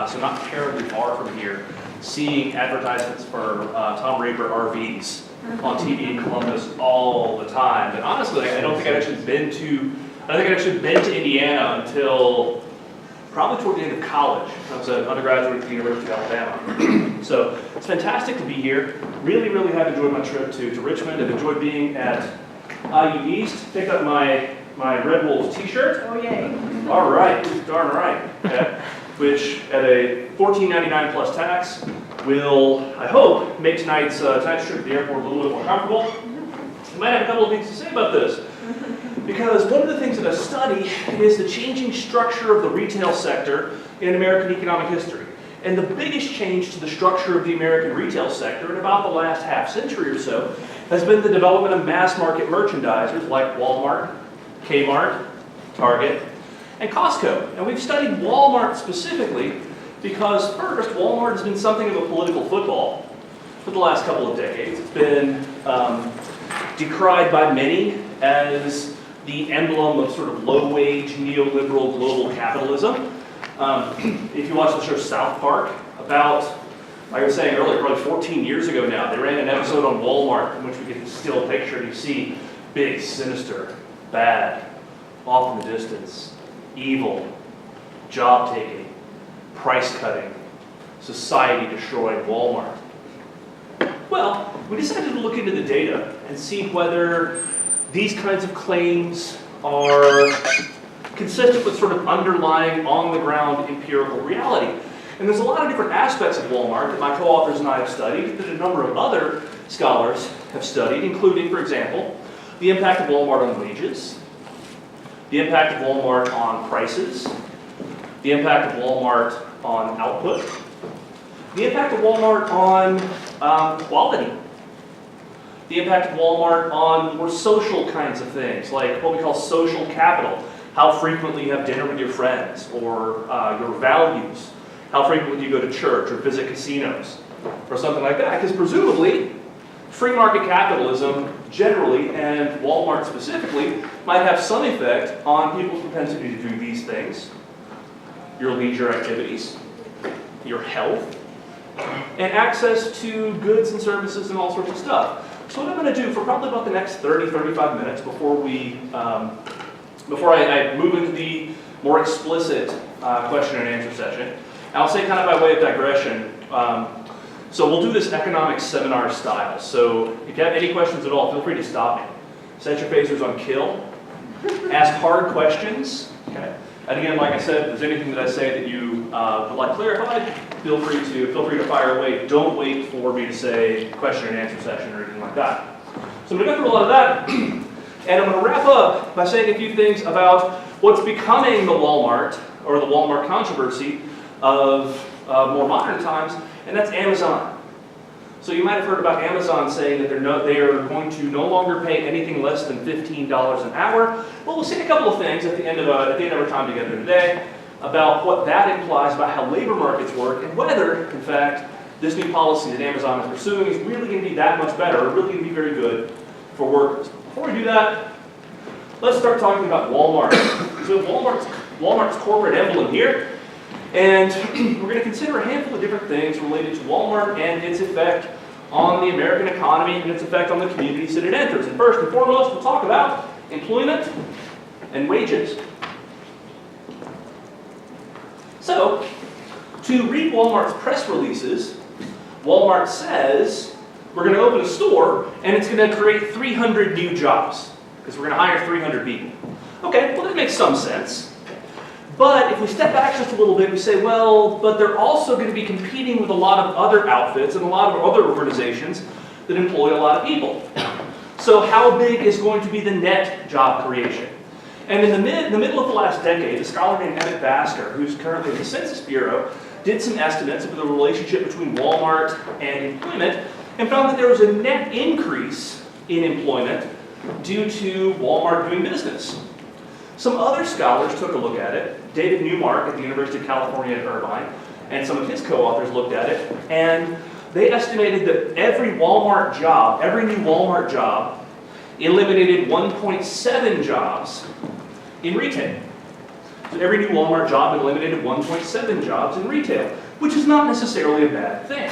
so not terribly far from here, seeing advertisements for Tom Raper RVs on TV in Columbus all the time. And honestly, I don't think I'd actually been to Indiana until probably toward the end of college. I was an undergraduate at the University of Alabama. So it's fantastic to be here. Really, really have enjoyed my trip to Richmond. I've enjoyed being at IU East. Picked up my Red Wolves t-shirt. Oh, yay. All right, darn right. Which at a $14.99 plus tax will, I hope, make tonight's trip to the airport a little bit more comfortable. I might have a couple of things to say about this. Because one of the things that I study is the changing structure of the retail sector in American economic history. And the biggest change to the structure of the American retail sector in about the last half century or so has been the development of mass market merchandisers like Walmart, Kmart, Target, and Costco. And we've studied Walmart specifically because first, Walmart has been something of a political football for the last couple of decades. It's been decried by many as the emblem of sort of low-wage, neoliberal global capitalism. If you watch the show South Park, about, like I was saying earlier, probably 14 years ago now, they ran an episode on Walmart in which we get this still picture. You see big, sinister, bad, off in the distance, evil, job-taking, price-cutting, society-destroying Walmart. Well, we decided to look into the data and see whether these kinds of claims are consistent with sort of underlying on-the-ground empirical reality. And there's a lot of different aspects of Walmart that my co-authors and I have studied, that a number of other scholars have studied, including, for example, the impact of Walmart on wages, the impact of Walmart on prices, the impact of Walmart on output, the impact of Walmart on quality, the impact of Walmart on more social kinds of things, like what we call social capital, how frequently you have dinner with your friends, or your values, how frequently you go to church or visit casinos, or something like that, because presumably, free market capitalism generally, and Walmart specifically, might have some effect on people's propensity to do these things, your leisure activities, your health, and access to goods and services and all sorts of stuff. So what I'm going to do for probably about the next 30-35 minutes before I move into the more explicit question and answer session, and I'll say kind of by way of digression, so we'll do this economics seminar style. So if you have any questions at all, feel free to stop me. Set your phasers on kill. Ask hard questions. Okay. And again, like I said, if there's anything that I say that you would like clarified, feel free to fire away. Don't wait for me to say question and answer session or anything like that. So I'm going to go through a lot of that, and I'm going to wrap up by saying a few things about what's becoming the Walmart, or the Walmart controversy of more modern times, and that's Amazon. So you might have heard about Amazon saying that they are going to no longer pay anything less than $15 an hour. Well, we'll say a couple of things at the end of our time together today about what that implies about how labor markets work and whether, in fact, this new policy that Amazon is pursuing is really going to be that much better, or really going to be very good for workers. Before we do that, let's start talking about Walmart. So Walmart's corporate emblem here. And we're going to consider a handful of different things related to Walmart and its effect on the American economy and its effect on the communities that it enters. And first and foremost, we'll talk about employment and wages. So, to read Walmart's press releases, Walmart says we're going to open a store and it's going to create 300 new jobs because we're going to hire 300 people. Okay, well that makes some sense. But if we step back just a little bit, we say, well, but they're also going to be competing with a lot of other outfits and a lot of other organizations that employ a lot of people. So how big is going to be the net job creation? And in the middle of the last decade, a scholar named Emmett Basker, who's currently in the Census Bureau, did some estimates of the relationship between Walmart and employment and found that there was a net increase in employment due to Walmart doing business. Some other scholars took a look at it. David Newmark at the University of California at Irvine and some of his co-authors looked at it, and they estimated that every new Walmart job, eliminated 1.7 jobs in retail. So every new Walmart job eliminated 1.7 jobs in retail, which is not necessarily a bad thing.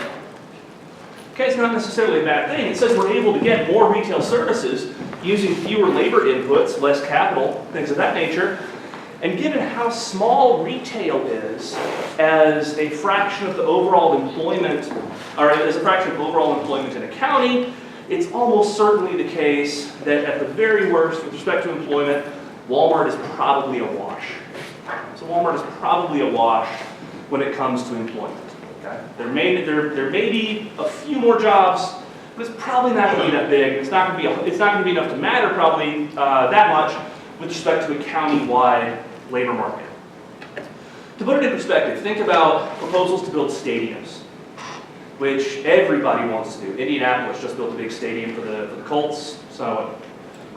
Okay, it's not necessarily a bad thing. It says we're able to get more retail services using fewer labor inputs, less capital, things of that nature. And given how small retail is as a fraction of the overall employment, or as a fraction of overall employment in a county, it's almost certainly the case that at the very worst, with respect to employment, Walmart is probably a wash. So Walmart is probably a wash when it comes to employment. Okay? There may be a few more jobs, but it's probably not going to be that big. It's not going to be enough to matter probably that much with respect to a county-wide labor market. To put it in perspective, think about proposals to build stadiums, which everybody wants to do. Indianapolis just built a big stadium for the Colts, so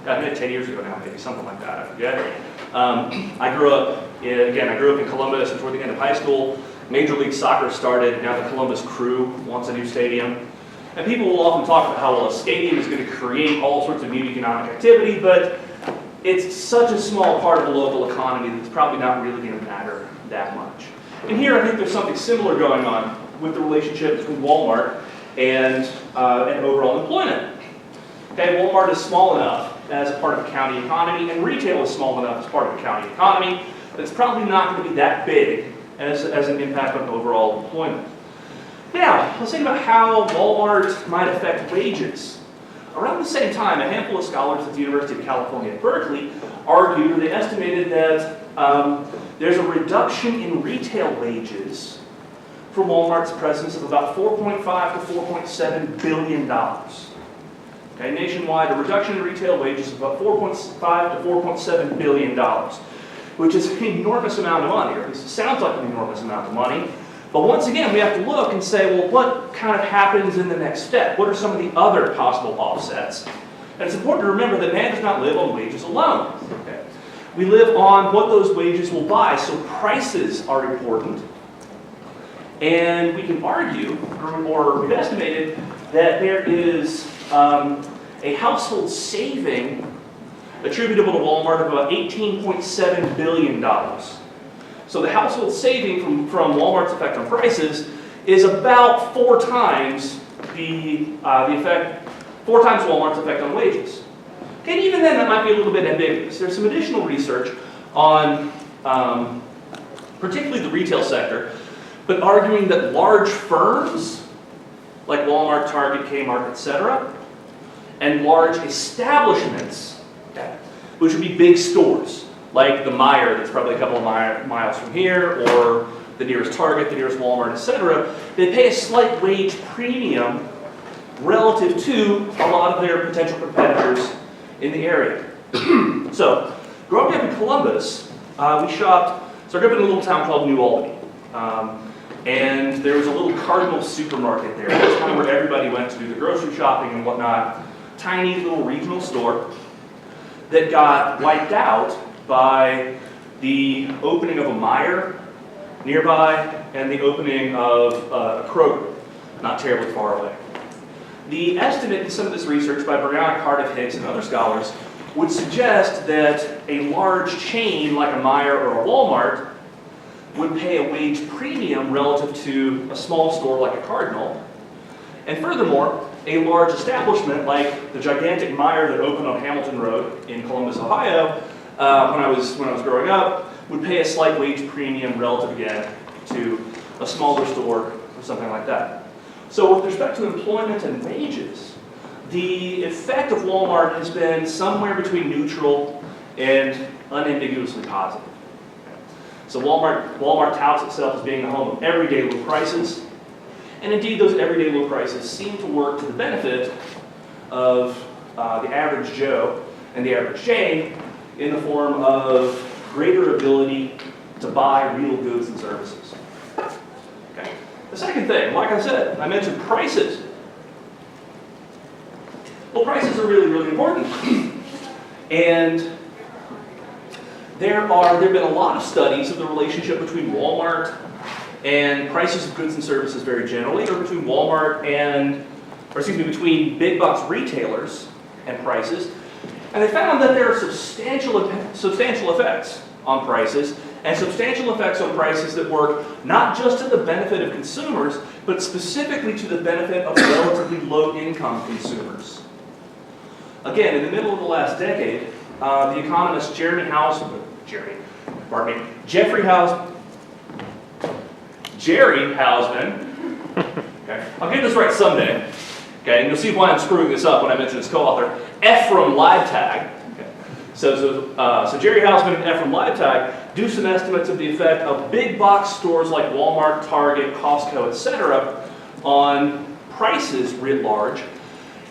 I mean, 10 years ago now, maybe something like that, I forget. I grew up in Columbus, and toward the end of high school, Major League Soccer started. Now the Columbus Crew wants a new stadium. And people will often talk about how, well, a stadium is going to create all sorts of new economic activity, but it's such a small part of the local economy that it's probably not really going to matter that much. And here I think there's something similar going on with the relationship between Walmart and overall employment. Okay, Walmart is small enough as a part of the county economy, and retail is small enough as part of the county economy, that it's probably not going to be that big as an impact on overall employment. Now, let's think about how Walmart might affect wages. Around the same time, a handful of scholars at the University of California at Berkeley argued, or they estimated that there's a reduction in retail wages for Walmart's presence of about $4.5 to $4.7 billion. Okay, nationwide, a reduction in retail wages of about $4.5 to $4.7 billion, which is an enormous amount of money, or at least it sounds like an enormous amount of money. But once again, we have to look and say, well, what kind of happens in the next step? What are some of the other possible offsets? And it's important to remember that man does not live on wages alone. Okay? We live on what those wages will buy, so prices are important. And we can argue, or we've estimated, that there is a household saving attributable to Walmart of about $18.7 billion. So the household saving from Walmart's effect on prices is about four times Walmart's effect on wages. Okay, and even then that might be a little bit ambiguous. There's some additional research on particularly the retail sector, but arguing that large firms like Walmart, Target, Kmart, etc., and large establishments, okay, which would be big stores, like the Meijer that's probably a couple of miles from here, or the nearest Target, the nearest Walmart, etc., they pay a slight wage premium relative to a lot of their potential competitors in the area. So, growing up in Columbus, we shopped, so I grew up in a little town called New Albany. And there was a little Cardinal supermarket there. That's kind of where everybody went to do the grocery shopping and whatnot. Tiny little regional store that got wiped out by the opening of a Meijer nearby and the opening of a Kroger, not terribly far away. The estimate in some of this research by Brianna Carden, Hicks, and other scholars would suggest that a large chain like a Meijer or a Walmart would pay a wage premium relative to a small store like a Cardinal. And furthermore, a large establishment like the gigantic Meijer that opened on Hamilton Road in Columbus, Ohio, when I was growing up, would pay a slight wage premium relative again to a smaller store or something like that. So with respect to employment and wages, the effect of Walmart has been somewhere between neutral and unambiguously positive. So Walmart touts itself as being the home of everyday low prices, and indeed those everyday low prices seem to work to the benefit of the average Joe and the average Jane in the form of greater ability to buy real goods and services. Okay. The second thing, like I said, I mentioned prices. Well, prices are really, really important. And there have been a lot of studies of the relationship between Walmart and prices of goods and services very generally, or between between big box retailers and prices. And they found that there are substantial effects on prices and substantial effects on prices that work not just to the benefit of consumers, but specifically to the benefit of relatively low-income consumers. Again, in the middle of the last decade, the economist Jeffrey Hausman, okay, I'll get this right someday, okay, and you'll see why I'm screwing this up when I mention his co-author, Ephraim Leibtag. Okay. So Jerry Hausman and Ephraim Leibtag do some estimates of the effect of big box stores like Walmart, Target, Costco, etc. on prices writ large.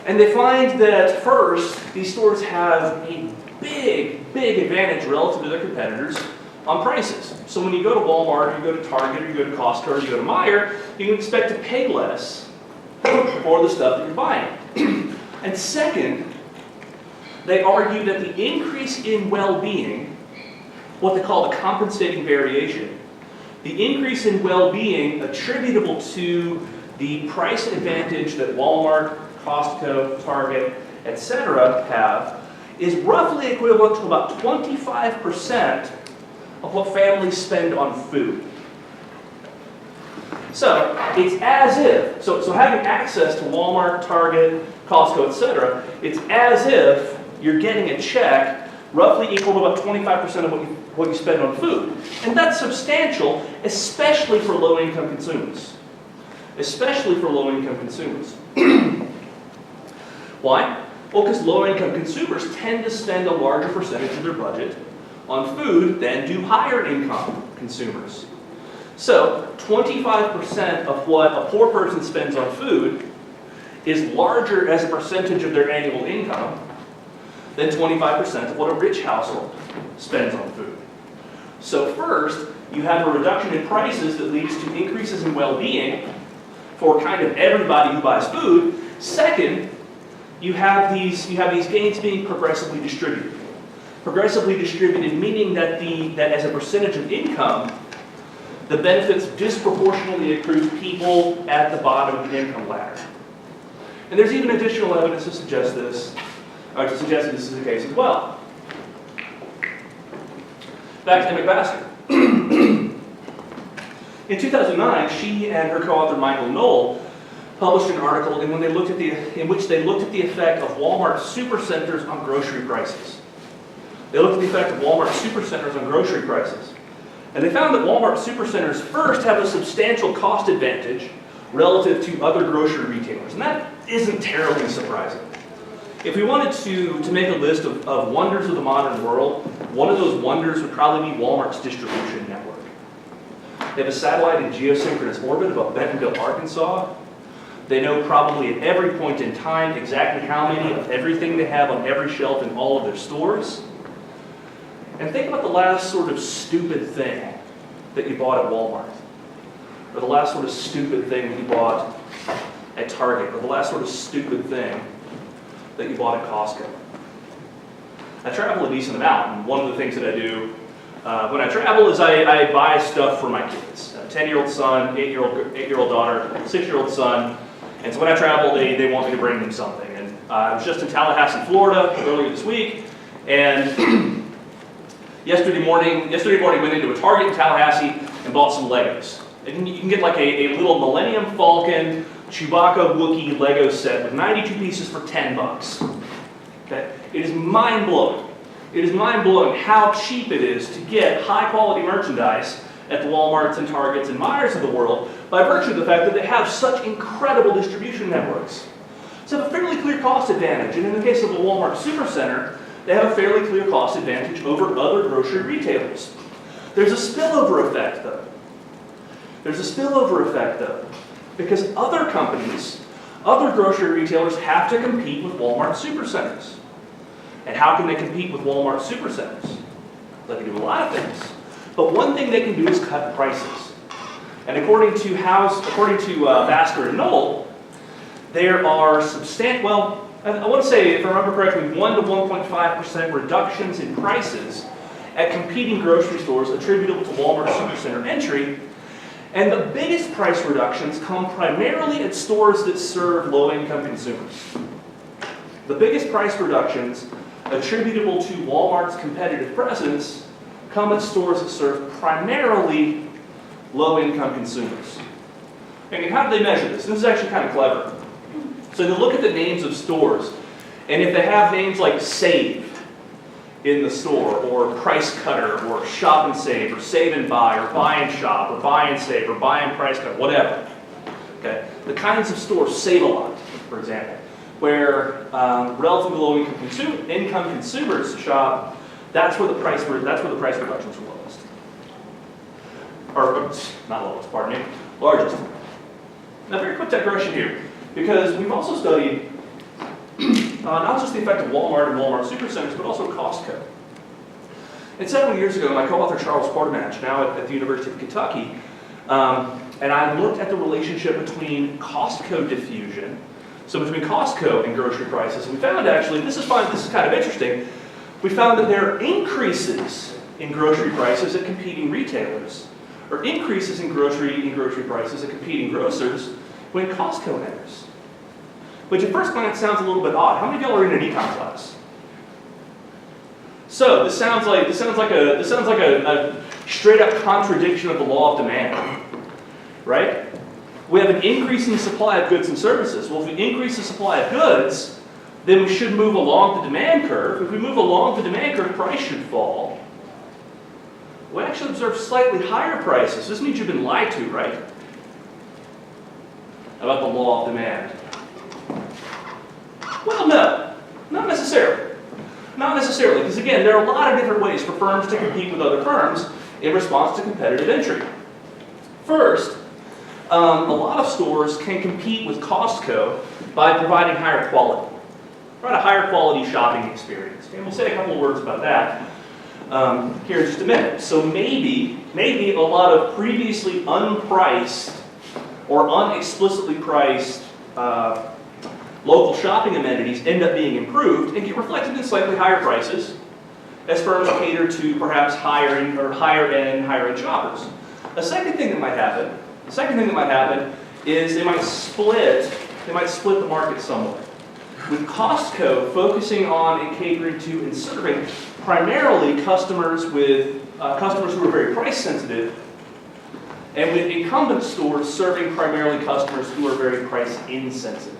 And they find that first, these stores have a big advantage relative to their competitors on prices. So when you go to Walmart, you go to Target, or you go to Costco, or you go to Meijer, you can expect to pay less for the stuff that you're buying. And second, they argue that the increase in well-being, what they call the compensating variation, the increase in well-being attributable to the price advantage that Walmart, Costco, Target, etc. have, is roughly equivalent to about 25% of what families spend on food. So it's as if, so having access to Walmart, Target, Costco, etc., it's as if you're getting a check roughly equal to about 25% of what you spend on food. And that's substantial, especially for low-income consumers. Especially for low-income consumers. Why? Well, because low-income consumers tend to spend a larger percentage of their budget on food than do higher-income consumers. So 25% of what a poor person spends on food is larger as a percentage of their annual income than 25% of what a rich household spends on food. So first, you have a reduction in prices that leads to increases in well-being for kind of everybody who buys food. Second, you have these gains being progressively distributed. Progressively distributed meaning that as a percentage of income, the benefits disproportionately accrue to people at the bottom of the income ladder. And there's even additional evidence to suggest this, or to suggest that this is the case as well. Back to Emmett Basker. In 2009, she and her co-author Michael Knoll published an article in which they looked at the effect of Walmart supercenters on grocery prices. They looked at the effect of Walmart supercenters on grocery prices. And they found that Walmart supercenters first have a substantial cost advantage relative to other grocery retailers. And that isn't terribly surprising. If we wanted to make a list of wonders of the modern world, one of those wonders would probably be Walmart's distribution network. They have a satellite in geosynchronous orbit above Bentonville, Arkansas. They know probably at every point in time exactly how many of everything they have on every shelf in all of their stores. And think about the last sort of stupid thing that you bought at Walmart, or the last sort of stupid thing that you bought at Target, or the last sort of stupid thing that you bought at Costco. I travel a decent amount, and one of the things that I do when I travel is I buy stuff for my kids. A 10-year-old son, 8-year-old daughter, 6-year-old son. And so when I travel, they want me to bring them something. And I was just in Tallahassee, Florida earlier this week, and yesterday morning went into a Target in Tallahassee and bought some Legos. And you can get like a little Millennium Falcon Chewbacca Wookiee Lego set with 92 pieces for $10. Okay? It is mind-blowing. It is mind-blowing how cheap it is to get high-quality merchandise at the Walmarts and Targets and Meijers of the world by virtue of the fact that they have such incredible distribution networks. So they have a fairly clear cost advantage. And in the case of the Walmart Supercenter, they have a fairly clear cost advantage over other grocery retailers. There's a spillover effect, though. Because other companies, other grocery retailers have to compete with Walmart Supercenters. And how can they compete with Walmart Supercenters? They can do a lot of things. But one thing they can do is cut prices. And according to Basker and Knoll, there are I want to say, if I remember correctly, 1 to 1.5% reductions in prices at competing grocery stores attributable to Walmart Supercenter entry. And the biggest price reductions come primarily at stores that serve low-income consumers. The biggest price reductions attributable to Walmart's competitive presence come at stores that serve primarily low-income consumers. And how do they measure this? This is actually kind of clever. So they look at the names of stores, and if they have names like Save in the store, or Price Cutter, or Shop and Save, or Save and Buy, or Buy and Shop, or Buy and Save, or Buy and Price Cut, whatever. Okay? The kinds of stores, Save a Lot, for example, where relatively low-income consumers shop, that's where the price reductions are lowest. Or, not lowest, pardon me, largest. Now, very quick digression here, because we've also studied not just the effect of Walmart and Walmart supercenters, but also Costco. And several years ago, my co-author Charles Quartermatch, now at the University of Kentucky, and I looked at the relationship between Costco diffusion, so between Costco and grocery prices, and we found actually, this is kind of interesting, we found that there are increases in grocery prices at competing retailers, or increases in grocery prices at competing grocers when Costco enters. Which at first glance sounds a little bit odd. How many of y'all are in an econ class? So this sounds like a straight up contradiction of the law of demand, right? We have an increase in the supply of goods and services. Well, if we increase the supply of goods, then we should move along the demand curve. If we move along the demand curve, price should fall. We actually observe slightly higher prices. This means you've been lied to, right? About the law of demand. Well, no, not necessarily. Not necessarily, because again, there are a lot of different ways for firms to compete with other firms in response to competitive entry. First, a lot of stores can compete with Costco by providing higher quality. Provide a higher quality shopping experience. And we'll say a couple of words about that here in just a minute. So maybe a lot of previously unpriced or unexplicitly priced local shopping amenities end up being improved and get reflected in slightly higher prices as firms cater to perhaps higher-end shoppers. A second thing that might happen is they might split the market somewhat. With Costco focusing on and catering to and serving primarily customers who are very price sensitive, and with incumbent stores serving primarily customers who are very price insensitive.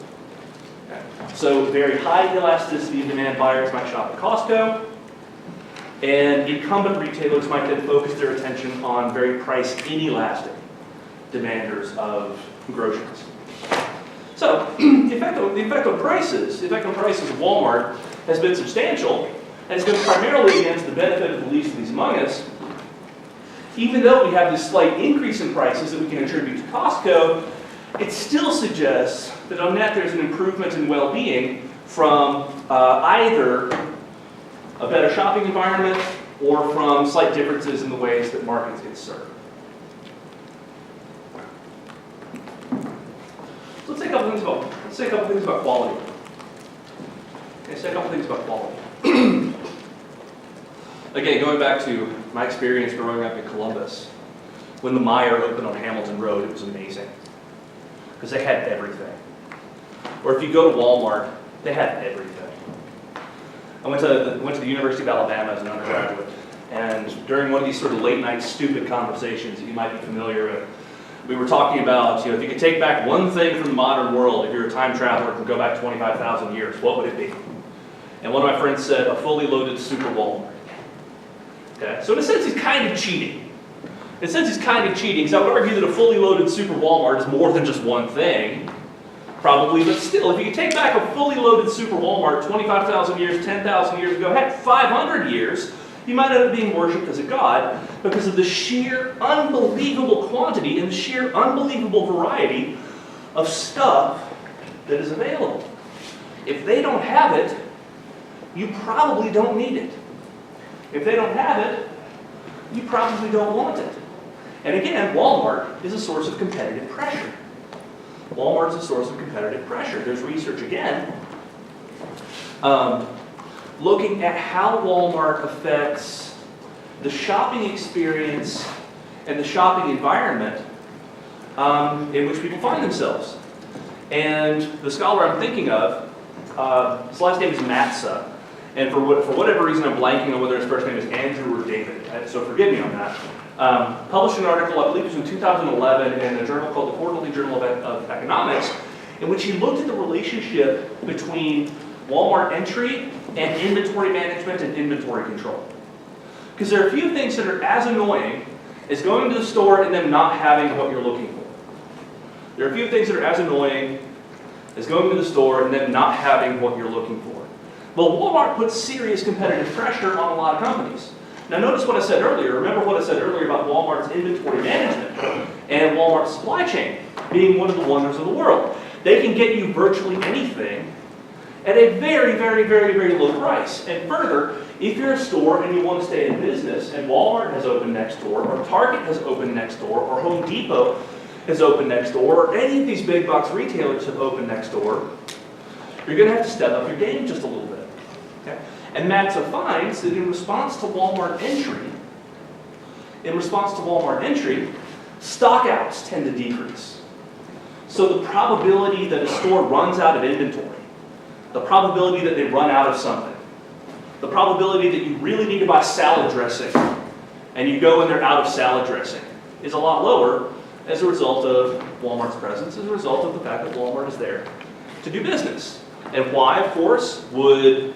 Okay. So very high elasticity of demand buyers might shop at Costco, and incumbent retailers might then focus their attention on very price inelastic demanders of groceries. So the effect on prices of Walmart has been substantial, and it's been primarily against the benefit of the least of these among us. Even though we have this slight increase in prices that we can attribute to Costco, it still suggests that on net there's an improvement in well-being from either a better shopping environment or from slight differences in the ways that markets get served. So let's say a couple things about quality. Let's say a couple things about quality. Again, going back to my experience growing up in Columbus, when the Meijer opened on Hamilton Road, it was amazing. Because they had everything. Or if you go to Walmart, they had everything. I went to the University of Alabama as an undergraduate, and during one of these sort of late night stupid conversations that you might be familiar with, we were talking about, if you could take back one thing from the modern world, if you're a time traveler and could go back 25,000 years, what would it be? And one of my friends said, a fully loaded Super Walmart. Okay, so in a sense, he's kind of cheating. In a sense, he's kind of cheating, because I would argue that a fully loaded Super Walmart is more than just one thing, probably, but still, if you could take back a fully loaded Super Walmart 25,000 years, 10,000 years ago, heck, 500 years, you might end up being worshipped as a god because of the sheer unbelievable quantity and the sheer unbelievable variety of stuff that is available. If they don't have it, you probably don't need it. If they don't have it, you probably don't want it. And again, Walmart is a source of competitive pressure. Walmart is a source of competitive pressure. There's research again looking at how Walmart affects the shopping experience and the shopping environment in which people find themselves. And the scholar I'm thinking of, his last name is Matza, And for whatever reason, I'm blanking on whether his first name is Andrew or David, so forgive me on that. Published an article, I believe it was in 2011, in a journal called the Quarterly Journal of Economics, in which he looked at the relationship between Walmart entry and inventory management and inventory control. Because there are a few things that are as annoying as going to the store and them not having what you're looking for. There are a few things that are as annoying as going to the store and them not having what you're looking for. Well, Walmart puts serious competitive pressure on a lot of companies. Now notice what I said earlier. Remember what I said earlier about Walmart's inventory management and Walmart's supply chain being one of the wonders of the world. They can get you virtually anything at a very, very, very, very low price. And further, if you're a store and you want to stay in business and Walmart has opened next door, or Target has opened next door, or Home Depot has opened next door, or any of these big box retailers have opened next door, you're going to have to step up your game just a little bit. Okay? And MATSA finds that in response to Walmart entry, stockouts tend to decrease. So the probability that a store runs out of inventory, the probability that they run out of something, the probability that you really need to buy salad dressing and you go and they're out of salad dressing is a lot lower as a result of Walmart's presence, as a result of the fact that Walmart is there to do business. And why, of course, would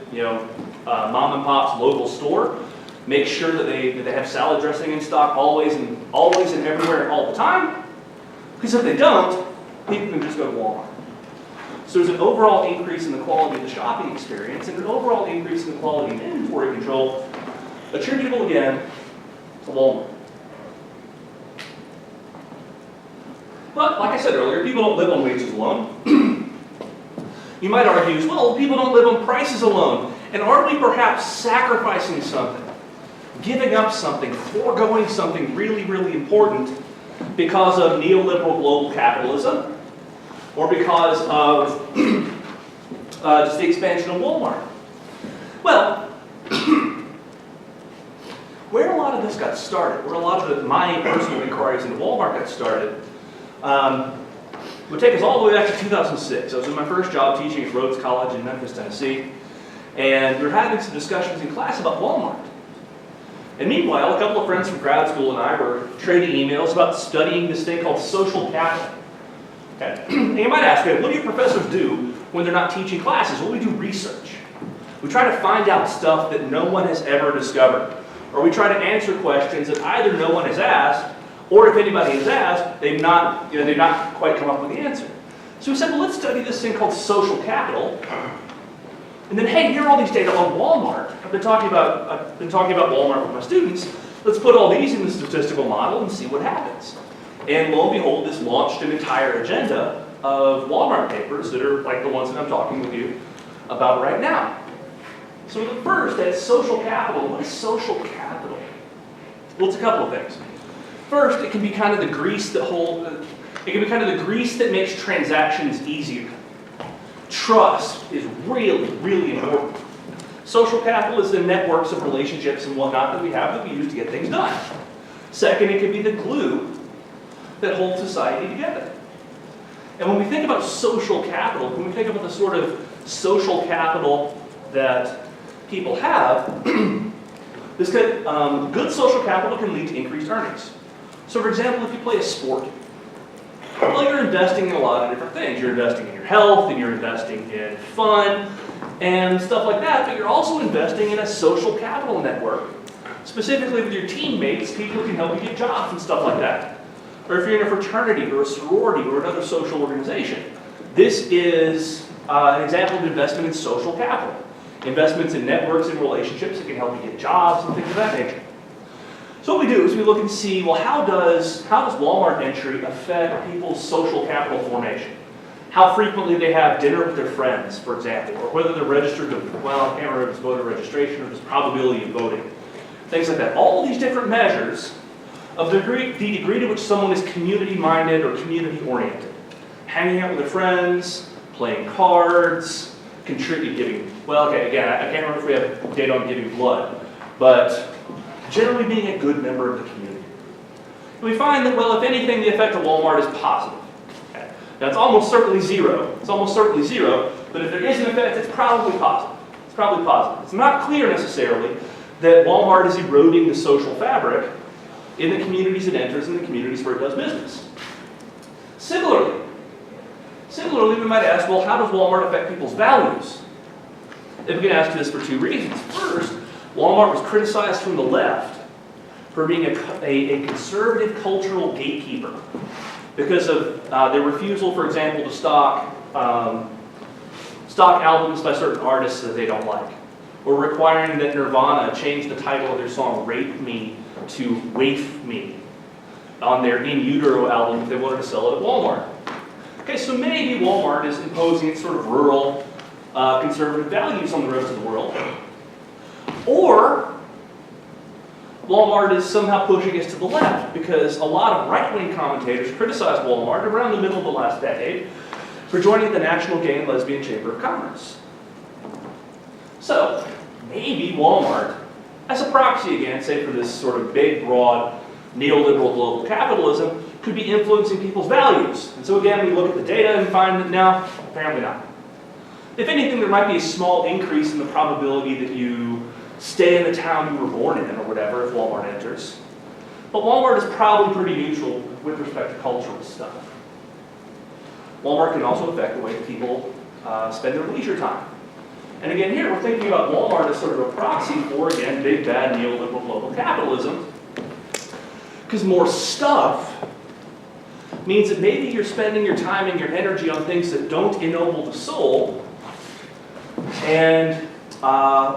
mom and pop's local store make sure that they have salad dressing in stock always and everywhere and all the time? Because if they don't, people can just go to Walmart. So there's an overall increase in the quality of the shopping experience and an overall increase in the quality of inventory control, attributable again to Walmart. But like I said earlier, people don't live on wages alone. You might argue, well, people don't live on prices alone. And are we perhaps sacrificing something, giving up something, foregoing something really, really important because of neoliberal global capitalism? Or because of just the expansion of Walmart? Well, where a lot of this got started, where a lot of my personal inquiries into Walmart got started, would take us all the way back to 2006. I was in my first job teaching at Rhodes College in Memphis, Tennessee, and we were having some discussions in class about Walmart. And meanwhile, a couple of friends from grad school and I were trading emails about studying this thing called social capital. Okay. And you might ask, what do your professors do when they're not teaching classes? Well, we do research. We try to find out stuff that no one has ever discovered. Or we try to answer questions that either no one has asked, or if anybody has asked, they've not quite come up with the answer. So we said, well, let's study this thing called social capital. And then, hey, here are all these data on Walmart. I've been talking about Walmart with my students. Let's put all these in the statistical model and see what happens. And lo and behold, this launched an entire agenda of Walmart papers that are like the ones that I'm talking with you about right now. So the first, that's social capital. What is social capital? Well, it's a couple of things. First, it can be kind of the grease that makes transactions easier. Trust is really, really important. Social capital is the networks of relationships and whatnot that we have that we use to get things done. Second, it can be the glue that holds society together. And when we think about social capital, when we think about the sort of social capital that people have, good social capital can lead to increased earnings. So for example, if you play a sport, well, you're investing in a lot of different things. You're investing in your health, and you're investing in fun, and stuff like that, but you're also investing in a social capital network, specifically with your teammates, people who can help you get jobs and stuff like that. Or if you're in a fraternity or a sorority or another social organization. This is an example of investment in social capital. Investments in networks and relationships that can help you get jobs and things of that nature. So what we do is we look and see, well, how does Walmart entry affect people's social capital formation? How frequently they have dinner with their friends, for example, or whether they're registered to, well, I can't remember if it's voter registration or just probability of voting. Things like that. All these different measures of the degree to which someone is community-minded or community-oriented. Hanging out with their friends, playing cards, giving, well, okay, again, I can't remember if we have data on giving blood, but generally being a good member of the community. And we find that, well, if anything, the effect of Walmart is positive. Okay. Now, it's almost certainly zero. It's almost certainly zero, but if there is an effect, it's probably positive. It's probably positive. It's not clear necessarily that Walmart is eroding the social fabric in the communities it enters and the communities where it does business. Similarly, we might ask, well, how does Walmart affect people's values? And we can ask this for two reasons. First, Walmart was criticized from the left for being a conservative cultural gatekeeper because of their refusal, for example, to stock albums by certain artists that they don't like, or requiring that Nirvana change the title of their song Rape Me to Waif Me on their In Utero album if they wanted to sell it at Walmart. Okay, so maybe Walmart is imposing its sort of rural conservative values on the rest of the world. Or Walmart is somehow pushing us to the left because a lot of right-wing commentators criticized Walmart around the middle of the last decade for joining the National Gay and Lesbian Chamber of Commerce. So maybe Walmart, as a proxy again, say for this sort of big, broad, neoliberal global capitalism, could be influencing people's values. And so again, we look at the data and find that no, apparently not. If anything, there might be a small increase in the probability that you stay in the town you were born in or whatever if Walmart enters. But Walmart is probably pretty neutral with respect to cultural stuff. Walmart can also affect the way that people spend their leisure time. And again, here we're thinking about Walmart as sort of a proxy for, again, big, bad, neoliberal global capitalism. Because more stuff means that maybe you're spending your time and your energy on things that don't ennoble the soul and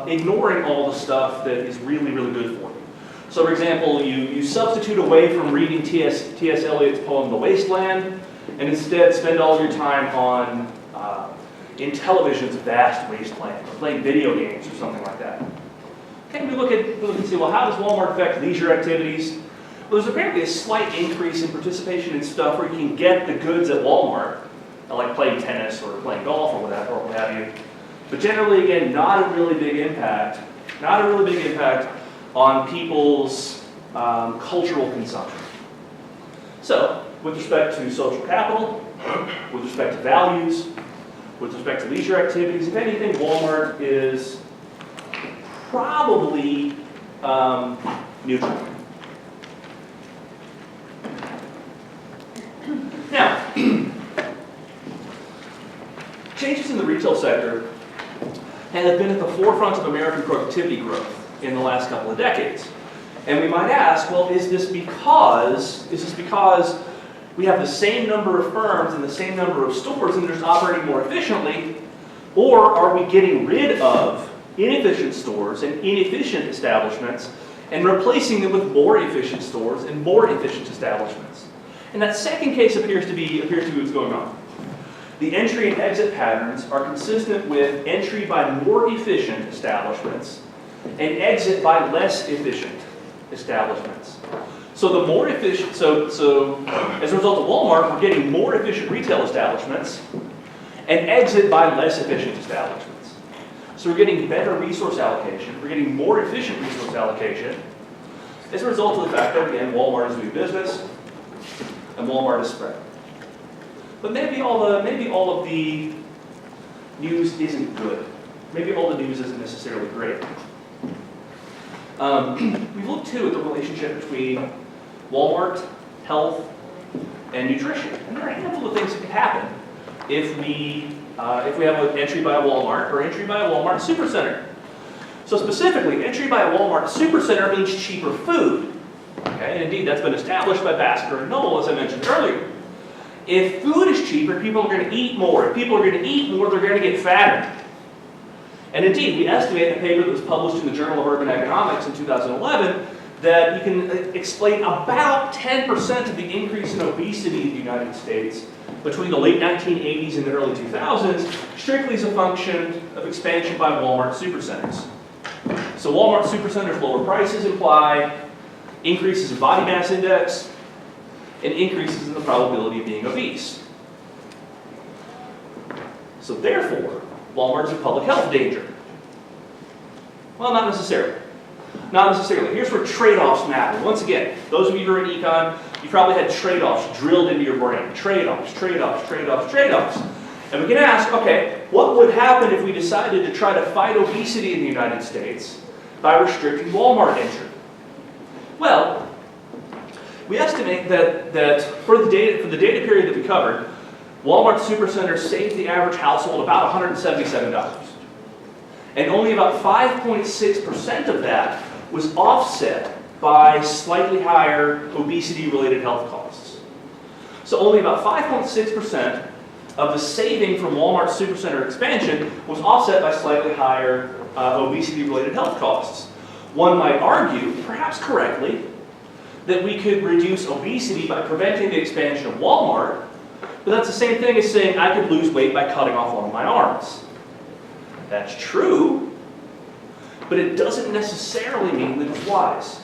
ignoring all the stuff that is really, really good for you. So for example, you substitute away from reading T.S. Eliot's poem The Wasteland and instead spend all your time on in television's vast wasteland, or playing video games or something like that. Okay, we look and see, well, how does Walmart affect leisure activities? Well, there's apparently a slight increase in participation in stuff where you can get the goods at Walmart, like playing tennis or playing golf or what have you. But generally, again, not a really big impact on people's cultural consumption. So, with respect to social capital, with respect to values, with respect to leisure activities, if anything, Walmart is probably neutral. Now, changes in the retail sector have been at the forefront of American productivity growth in the last couple of decades. And we might ask, well, is this because we have the same number of firms and the same number of stores and they're just operating more efficiently, or are we getting rid of inefficient stores and inefficient establishments and replacing them with more efficient stores and more efficient establishments? And that second case appears to be what's going on. The entry and exit patterns are consistent with entry by more efficient establishments and exit by less efficient establishments. So the more efficient, so as a result of Walmart, we're getting more efficient retail establishments and exit by less efficient establishments. So we're getting better resource allocation, we're getting more efficient resource allocation as a result of the fact that, again, Walmart is doing business and Walmart is spread. But maybe all of the news isn't good. Maybe all the news isn't necessarily great. We've looked too at the relationship between Walmart, health, and nutrition. And there are a handful of things that could happen if we have an entry by a Walmart or entry by a Walmart supercenter. So specifically, entry by a Walmart supercenter means cheaper food. Okay, and indeed that's been established by Basker and Knoll, as I mentioned earlier. If food is cheaper, people are going to eat more. If people are going to eat more, they're going to get fatter. And indeed, we estimate in a paper that was published in the Journal of Urban Economics in 2011 that you can explain about 10% of the increase in obesity in the United States between the late 1980s and the early 2000s strictly as a function of expansion by Walmart supercenters. So Walmart supercenters' lower prices imply increases in body mass index and increases in the probability of being obese. So therefore, Walmart is a public health danger. Well, not necessarily. Not necessarily. Here's where trade-offs matter. Once again, those of you who are in econ, you probably had trade-offs drilled into your brain. Trade-offs, trade-offs, trade-offs, trade-offs. And we can ask, okay, what would happen if we decided to try to fight obesity in the United States by restricting Walmart entry? Well, we estimate that for the data period that we covered, Walmart supercenters saved the average household about $177. And only about 5.6% of that was offset by slightly higher obesity-related health costs. So only about 5.6% of the saving from Walmart supercenter expansion was offset by slightly higher obesity-related health costs. One might argue, perhaps correctly, that we could reduce obesity by preventing the expansion of Walmart, but that's the same thing as saying I could lose weight by cutting off one of my arms. That's true, but it doesn't necessarily mean that it's wise.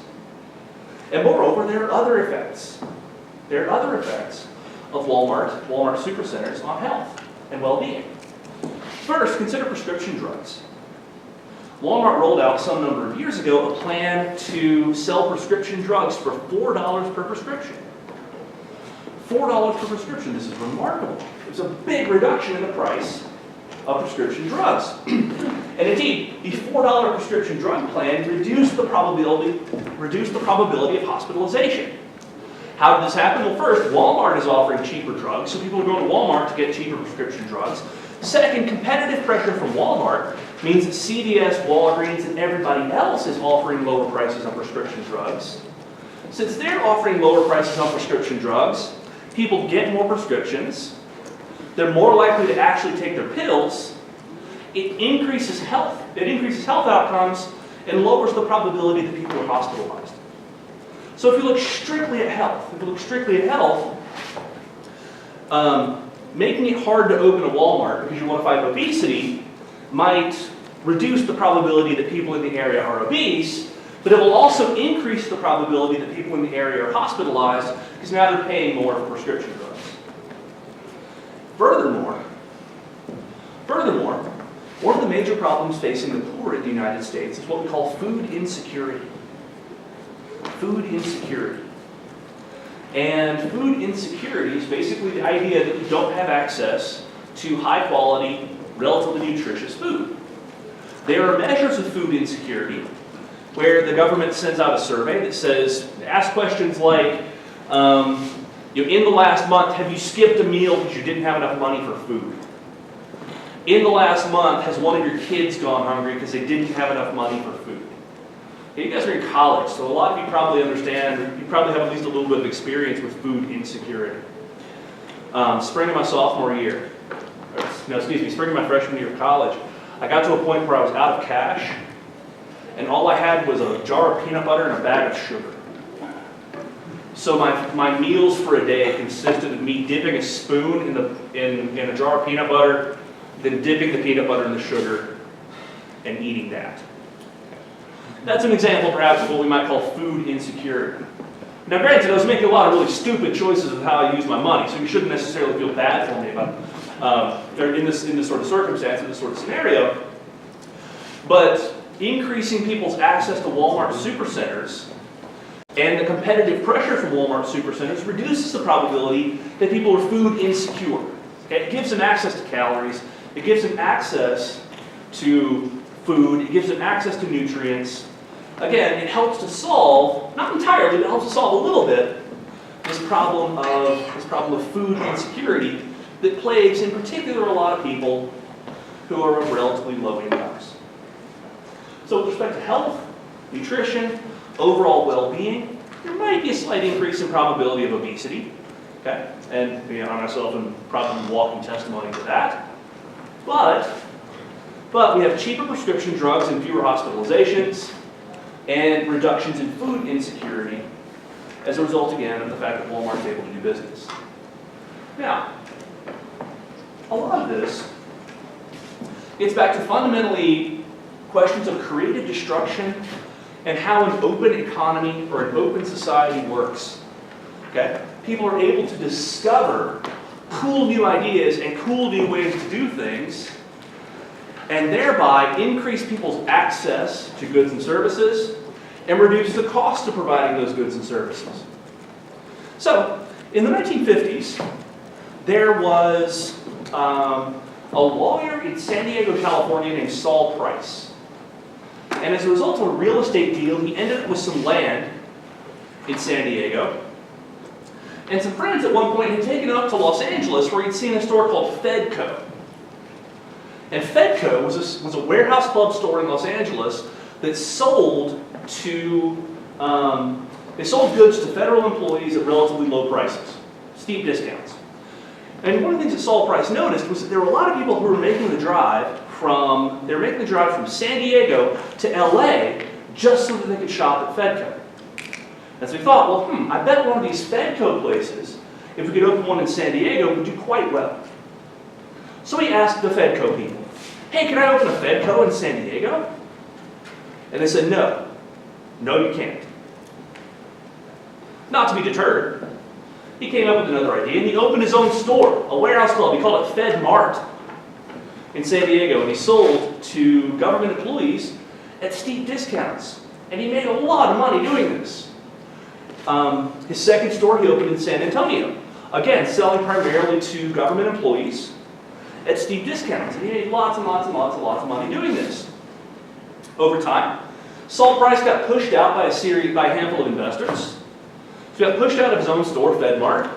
And moreover, there are other effects. There are other effects of Walmart supercenters on health and well-being. First, consider prescription drugs. Walmart rolled out some number of years ago a plan to sell prescription drugs for $4 per prescription. $4 per prescription, this is remarkable. It was a big reduction in the price of prescription drugs. And indeed, the $4 prescription drug plan reduced the probability of hospitalization. How did this happen? Well, first, Walmart is offering cheaper drugs, so people are going to Walmart to get cheaper prescription drugs. Second, competitive pressure from Walmart means that CVS, Walgreens, and everybody else is offering lower prices on prescription drugs. Since they're offering lower prices on prescription drugs, people get more prescriptions, they're more likely to actually take their pills, it increases health outcomes, and lowers the probability that people are hospitalized. So if you look strictly at health, making it hard to open a Walmart because you want to fight obesity might reduce the probability that people in the area are obese, but it will also increase the probability that people in the area are hospitalized because now they're paying more for prescription drugs. Furthermore, one of the major problems facing the poor in the United States is what we call food insecurity. Food insecurity. And food insecurity is basically the idea that you don't have access to high quality, relatively nutritious food. There are measures of food insecurity where the government sends out a survey that says, ask questions like, in the last month, have you skipped a meal because you didn't have enough money for food? In the last month, has one of your kids gone hungry because they didn't have enough money for food? Okay, you guys are in college, so a lot of you probably understand, you probably have at least a little bit of experience with food insecurity. Spring of my sophomore year, spring of my freshman year of college, I got to a point where I was out of cash, and all I had was a jar of peanut butter and a bag of sugar. So my meals for a day consisted of me dipping a spoon in a jar of peanut butter, then dipping the peanut butter in the sugar, and eating that. That's an example, perhaps, of what we might call food insecurity. Now, granted, I was making a lot of really stupid choices of how I use my money, so you shouldn't necessarily feel bad for me about in this sort of circumstance, in this sort of scenario. But increasing people's access to Walmart supercenters and the competitive pressure from Walmart supercenters reduces the probability that people are food insecure. Okay? It gives them access to calories. It gives them access to food. It gives them access to nutrients. Again, it helps to solve, not entirely, but it helps to solve a little bit, this problem of food insecurity that plagues, in particular, a lot of people who are of relatively low incomes. So with respect to health, nutrition, overall well-being, there might be a slight increase in probability of obesity. Okay? And I myself am probably walking testimony to that. But we have cheaper prescription drugs and fewer hospitalizations, and reductions in food insecurity as a result, again, of the fact that Walmart's able to do business. Now, a lot of this gets back to fundamentally questions of creative destruction and how an open economy or an open society works. Okay? People are able to discover cool new ideas and cool new ways to do things, and thereby increase people's access to goods and services and reduce the cost of providing those goods and services. So, in the 1950s, there was a lawyer in San Diego, California named Saul Price. And as a result of a real estate deal, he ended up with some land in San Diego. And some friends at one point had taken him up to Los Angeles where he'd seen a store called Fedco. And Fedco was a warehouse club store in Los Angeles that sold they sold goods to federal employees at relatively low prices, steep discounts. And one of the things that Saul Price noticed was that there were a lot of people who were making the drive from San Diego to LA just so that they could shop at Fedco. And so he thought, well, I bet one of these Fedco places, if we could open one in San Diego, would do quite well. So he asked the Fedco people, hey, can I open a Fedco in San Diego? And they said, no, you can't. Not to be deterred, he came up with another idea, and he opened his own store, a warehouse club. He called it Fed Mart in San Diego, and he sold to government employees at steep discounts. And he made a lot of money doing this. His second store he opened in San Antonio, again, selling primarily to government employees at steep discounts. And he made lots and lots and lots and lots of money doing this. Over time, Saul Price got pushed out by a handful of investors. So he got pushed out of his own store, FedMart.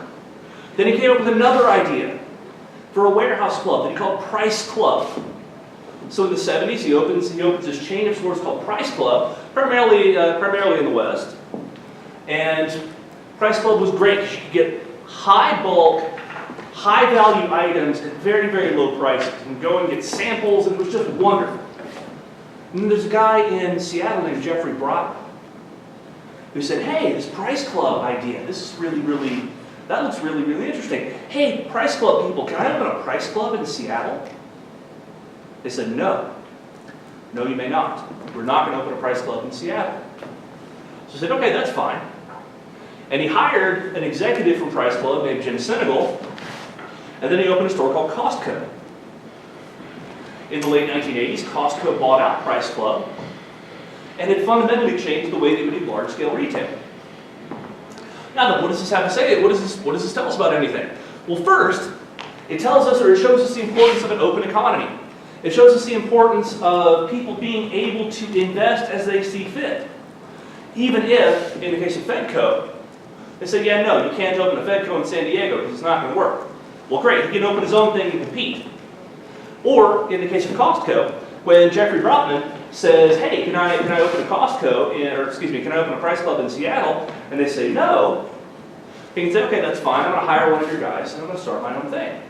Then he came up with another idea for a warehouse club that he called Price Club. So in the 70s, he opens this chain of stores called Price Club, primarily in the West. And Price Club was great. You could get high bulk, high value items at very, very low prices. You can go and get samples, and it was just wonderful. And there's a guy in Seattle named Jeffrey Broadman who said, hey, this Price Club idea, that looks really, really interesting. Hey, Price Club people, can I open a Price Club in Seattle? They said, no, you may not. We're not going to open a Price Club in Seattle. So he said, okay, that's fine. And he hired an executive from Price Club named Jim Senegal, and then he opened a store called Costco. In the late 1980s, Costco bought out Price Club, and it fundamentally changed the way they would do large-scale retail. Now, what does this have to say? What does this tell us about anything? Well, first, it tells us, or it shows us the importance of an open economy. It shows us the importance of people being able to invest as they see fit. Even if, in the case of Fedco, they say, yeah, no, you can't open a Fedco in San Diego because it's not going to work. Well, great, he can open his own thing and compete. Or, in the case of Costco, when Jeffrey Brotman says, hey, can I open a Costco, can I open a Price Club in Seattle? And they say no, he can say, okay, that's fine, I'm going to hire one of your guys and I'm going to start my own thing.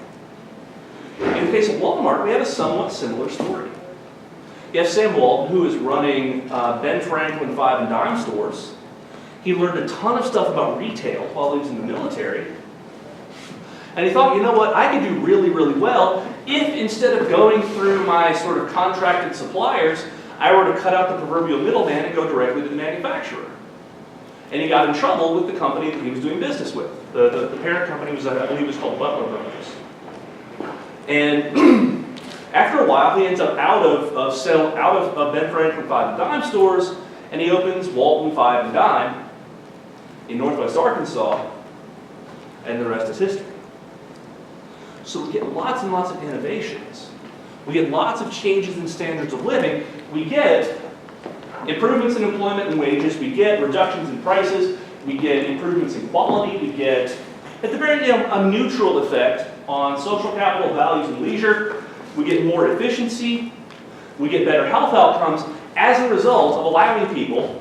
In the case of Walmart, we have a somewhat similar story. You have Sam Walton, who is running Ben Franklin 5 and dime stores. He learned a ton of stuff about retail while he was in the military. And he thought, you know what, I could do really, really well if instead of going through my sort of contracted suppliers, I were to cut out the proverbial middleman and go directly to the manufacturer. And he got in trouble with the company that he was doing business with. The parent company was, I believe, was called Butler Brothers. And after a while, he ends up out of Ben Franklin 5 and dime stores, and he opens Walton 5 and dime in Northwest Arkansas, and the rest is history. So we get lots and lots of innovations. We get lots of changes in standards of living. We get improvements in employment and wages. We get reductions in prices. We get improvements in quality. We get, at the very end, a neutral effect on social capital, values, and leisure. We get more efficiency. We get better health outcomes as a result of allowing people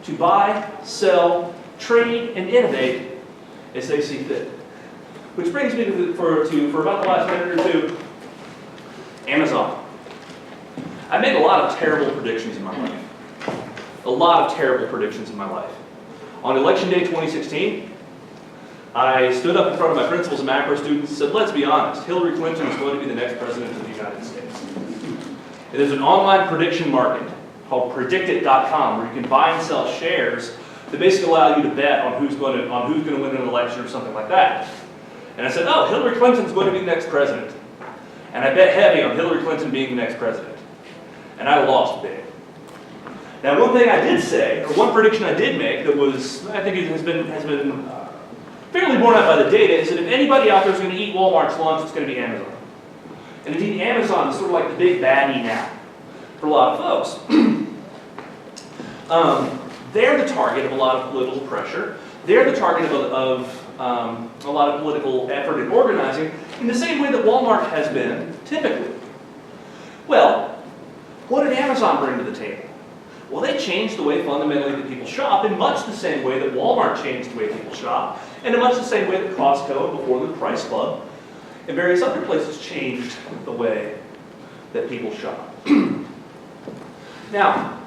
to buy, sell, trade, and innovate as they see fit. Which brings me for about the last minute or two, Amazon. I made a lot of terrible predictions in my life. A lot of terrible predictions in my life. On Election Day 2016, I stood up in front of my principals and macro students and said, let's be honest, Hillary Clinton is going to be the next president of the United States. And there's an online prediction market called predictit.com where you can buy and sell shares that basically allow you to bet on who's going to win an election or something like that. And I said, oh, Hillary Clinton's going to be the next president. And I bet heavy on Hillary Clinton being the next president. And I lost big. Now, one thing I did say, or one prediction I did make that was, I think it has been fairly borne out by the data is that if anybody out there is going to eat Walmart's lunch, it's going to be Amazon. And indeed, Amazon is sort of like the big baddie now for a lot of folks. They're the target of a lot of political pressure. They're the target of a lot of political effort and organizing in the same way that Walmart has been typically. Well, what did Amazon bring to the table? Well, they changed the way fundamentally that people shop in much the same way that Walmart changed the way people shop, and in much the same way that Costco, before the Price Club, and various other places changed the way that people shop. Now,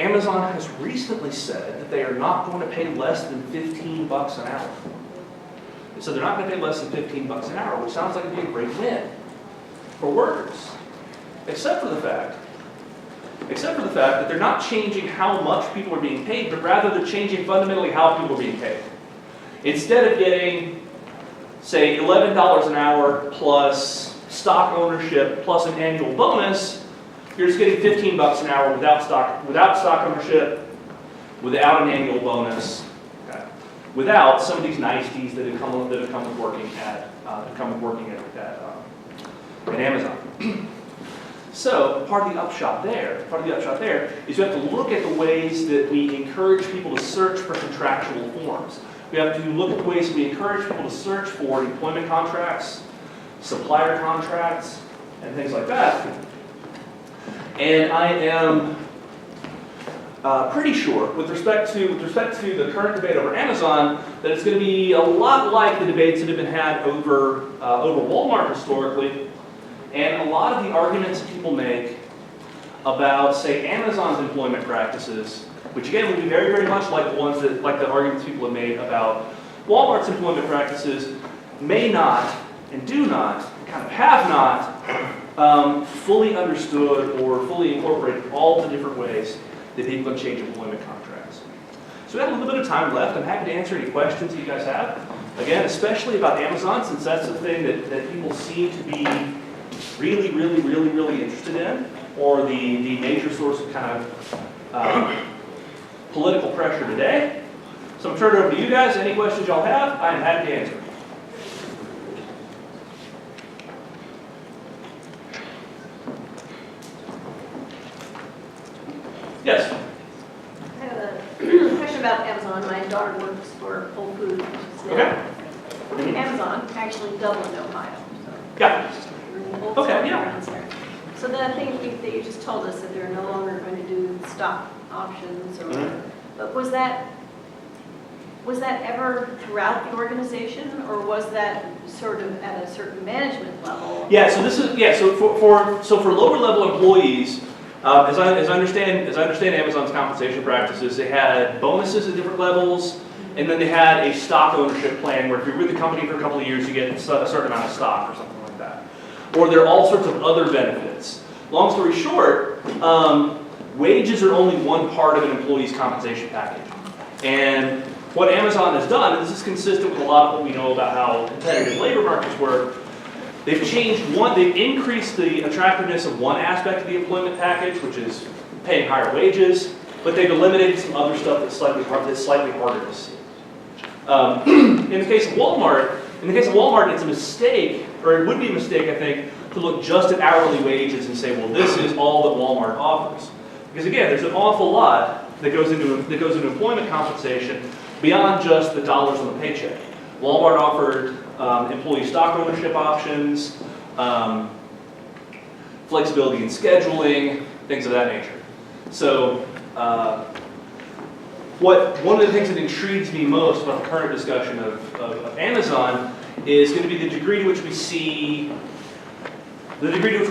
Amazon has recently said that they are not going to pay less than $15 an hour. So they're not going to pay less than $15 an hour, which sounds like it'd be a great win for workers. Except for the fact that they're not changing how much people are being paid, but rather they're changing fundamentally how people are being paid. Instead of getting, say, $11 an hour plus stock ownership plus an annual bonus, you're just getting $15 an hour without stock ownership, without an annual bonus, okay, without some of these niceties that have come with working at Amazon. So part of the upshot there is you have to look at the ways that we encourage people to search for contractual forms. We have to look at the ways we encourage people to search for employment contracts, supplier contracts, and things like that. And I am pretty sure, with respect to the current debate over Amazon, that it's going to be a lot like the debates that have been had over Walmart historically. And a lot of the arguments that people make about, say, Amazon's employment practices, which again would be very, very much like the arguments people have made about Walmart's employment practices, may not and do not, kind of have not, fully understood or fully incorporated all the different ways that people can change employment contracts. So we have a little bit of time left. I'm happy to answer any questions that you guys have. Again, especially about Amazon, since that's the thing that people seem to be really, really, really, really interested in, or the major source of kind of political pressure today. So I'm going to turn it over to you guys. Any questions y'all have, I am happy to answer. Yes? I have a question about Amazon. My daughter works for Whole Foods. Okay. Amazon, actually Dublin, Ohio. So Yeah. Okay, yeah. So the thing that you just told us that they're no longer going to do stock options, or but was that ever throughout the organization, or was that sort of at a certain management level? Yeah. So this is So for lower level employees, as I understand Amazon's compensation practices, they had bonuses at different levels, and then they had a stock ownership plan where if you're with the company for a couple of years, you get a certain amount of stock or something like that. Or there are all sorts of other benefits. Long story short, wages are only one part of an employee's compensation package. And what Amazon has done, and this is consistent with a lot of what we know about how competitive labor markets work, they've increased the attractiveness of one aspect of the employment package, which is paying higher wages, but they've eliminated some other stuff that's slightly harder to see. In the case of Walmart, it's a mistake, or it would be a mistake, I think, to look just at hourly wages and say, well, this is all that Walmart offers. Because again, there's an awful lot that goes into employment compensation beyond just the dollars on the paycheck. Walmart offered employee stock ownership options, flexibility in scheduling, things of that nature. So one of the things that intrigues me most about the current discussion of Amazon is going to be the degree to which we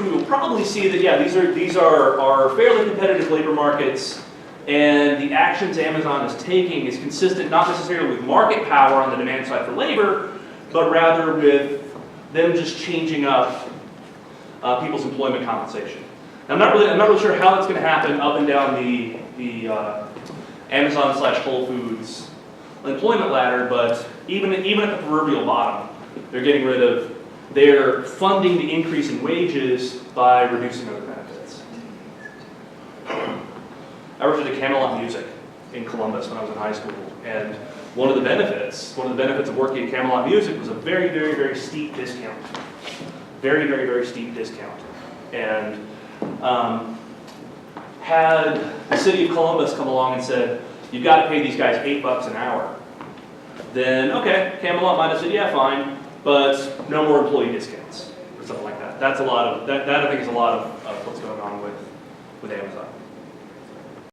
will probably see that, yeah, these are fairly competitive labor markets, and the actions Amazon is taking is consistent not necessarily with market power on the demand side for labor, but rather with them just changing up people's employment compensation. And I'm not really sure how that's going to happen up and down the Amazon/Whole Foods employment ladder, but even at the proverbial bottom, they're funding the increase in wages by reducing other benefits. I worked at a Camelot Music in Columbus when I was in high school, and one of the benefits of working at Camelot Music was a very, very, very steep discount. Very, very, very steep discount. And had the city of Columbus come along and said, you've got to pay these guys $8 an hour, then okay, Camelot might have said, yeah, fine, but no more employee discounts or something like that. That's a lot of, that I think is a lot of what's going on with Amazon.